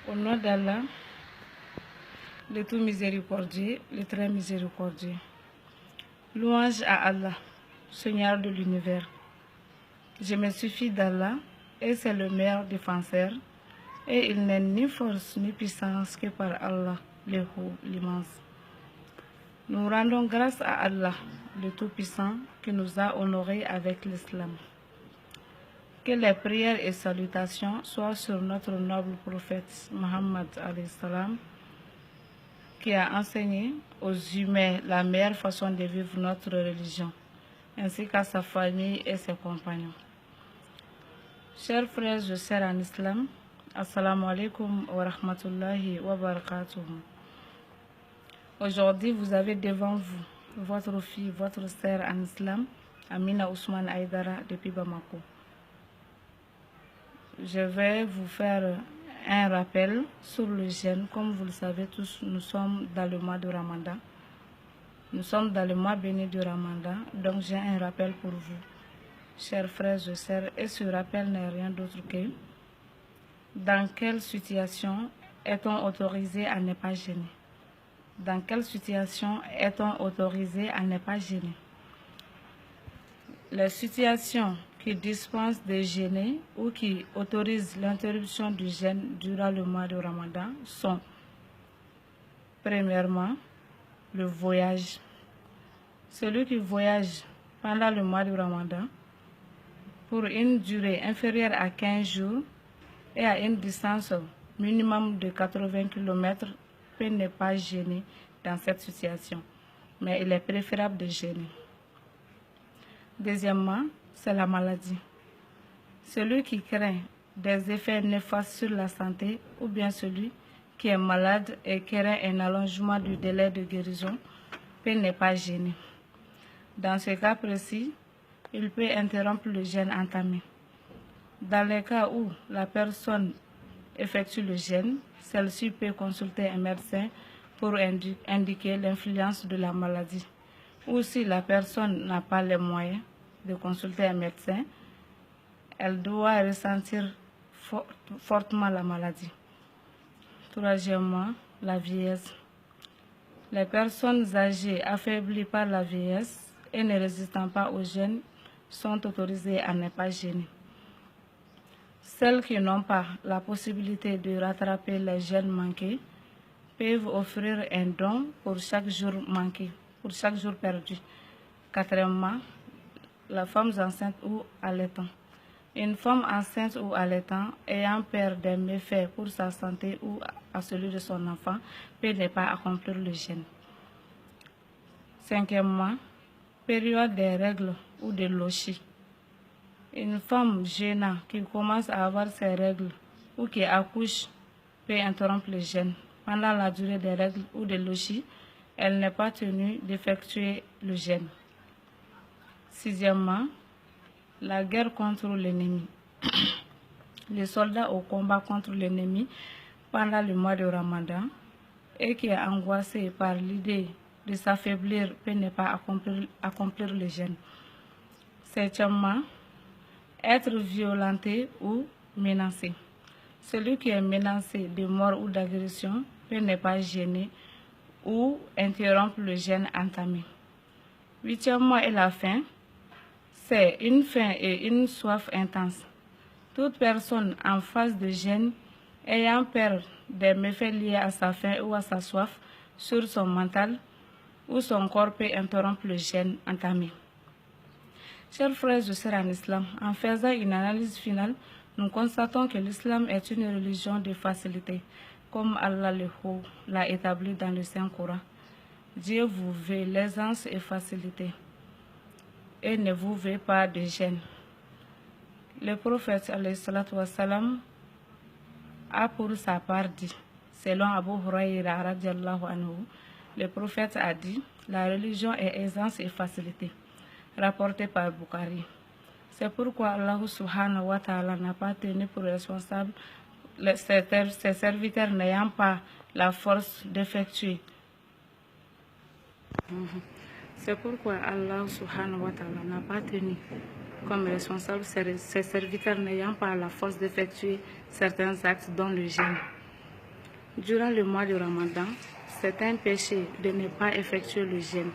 Au nom d'Allah, le tout miséricordieux, le très miséricordieux. Louange à Allah, Seigneur de l'univers. Je me suffis d'Allah et c'est le meilleur défenseur. Et il n'est ni force ni puissance que par Allah, le haut, l'immense. Nous rendons grâce à Allah, le Tout-Puissant, qui nous a honorés avec l'islam. Que les prières et salutations soient sur notre noble prophète Muhammad alayhi salam, qui a enseigné aux humains la meilleure façon de vivre notre religion, ainsi qu'à sa famille et ses compagnons. Chers frères et sœurs en islam, assalamu alaikum wa rahmatullahi wa barakatuh. Aujourd'hui, vous avez devant vous votre fille, votre sœur en islam, Amina Ousmane Aïdara depuis Bamako. Je vais vous faire un rappel sur le jeûne. Comme vous le savez tous, nous sommes dans le mois de Ramadan. Nous sommes dans le mois béni du Ramadan, donc j'ai un rappel pour vous, chers frères et sœurs, et ce rappel n'est rien d'autre que dans quelle situation est-on autorisé à ne pas jeûner? Dans quelle situation est-on autorisé à ne pas jeûner? Les situations qui dispensent de jeûner ou qui autorisent l'interruption du jeûne durant le mois de Ramadan sont, premièrement, le voyage. Celui qui voyage pendant le mois de Ramadan pour une durée inférieure à 15 jours et à une distance minimum de 80 km peut ne pas jeûner dans cette situation, mais il est préférable de jeûner. Deuxièmement, c'est la maladie. Celui qui craint des effets néfastes sur la santé ou bien celui qui est malade et craint un allongement du délai de guérison peut ne pas jeûner. Dans ce cas précis, il peut interrompre le jeûne entamé. Dans les cas où la personne effectue le jeûne, celle-ci peut consulter un médecin pour indiquer l'influence de la maladie. Ou si la personne n'a pas les moyens de consulter un médecin, elle doit ressentir fortement la maladie. Troisièmement, la vieillesse. Les personnes âgées affaiblies par la vieillesse et ne résistant pas au jeûne sont autorisées à ne pas jeûner. Celles qui n'ont pas la possibilité de rattraper les jeûnes manqués peuvent offrir un don pour chaque jour manqué, pour chaque jour perdu. Quatrièmement, la femme enceinte ou allaitant. Une femme enceinte ou allaitant ayant peur des méfaits pour sa santé ou à celui de son enfant peut ne pas accomplir le jeûne. Cinquièmement, période des règles ou de l'oshi. Une femme jeûnant qui commence à avoir ses règles ou qui accouche peut interrompre le jeûne. Pendant la durée des règles ou de l'oshi, elle n'est pas tenue d'effectuer le jeûne. Sixièmement, la guerre contre l'ennemi. Les soldats au combat contre l'ennemi pendant le mois de Ramadan et qui est angoissé par l'idée de s'affaiblir peut ne pas accomplir le jeûne. Septièmement, être violenté ou menacé. Celui qui est menacé de mort ou d'agression peut ne pas jeûner ou interrompre le jeûne entamé. Huitièmement et la faim, c'est une faim et une soif intense. Toute personne en phase de jeûne ayant peur des méfaits liés à sa faim ou à sa soif sur son mental ou son corps peut interrompre le jeûne entamé. Chers frères et sœurs en islam, en faisant une analyse finale, nous constatons que l'islam est une religion de facilité, comme Allah le Haut l'a établi dans le Saint-Coran. Dieu vous veut l'aisance et facilité, et ne vous veut pas de gêne. Le prophète alayhi salatu wassalam a pour sa part dit, selon Abu Huraira radiallahu anhu, le prophète a dit, la religion est aisance et facilité, rapporté par Bukhari. C'est pourquoi Allah subhanahu wa ta'ala n'a pas tenu pour responsable ses serviteurs n'ayant pas la force d'effectuer. C'est pourquoi Allah subhanahu wa ta'ala n'a pas tenu comme responsable ses serviteurs n'ayant pas la force d'effectuer certains actes dont le jeûne. Durant le mois de Ramadan, c'est un péché de ne pas effectuer le jeûne,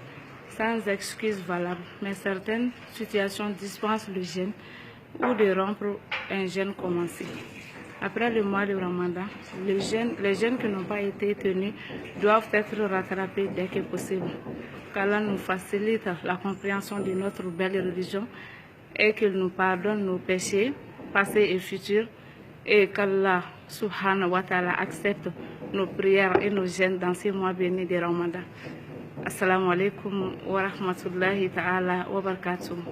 sans excuse valable, mais certaines situations dispensent le jeûne ou de rompre un jeûne commencé. Après le mois de Ramadan, les jeûnes qui n'ont pas été tenus doivent être rattrapés dès que possible. Qu'Allah nous facilite la compréhension de notre belle religion et qu'il nous pardonne nos péchés passés et futurs et qu'Allah subhanahu wa ta'ala accepte nos prières et nos jeûnes dans ces mois bénis de Ramadan. Assalamu alaikum wa rahmatullahi ta'ala wa barakatuh.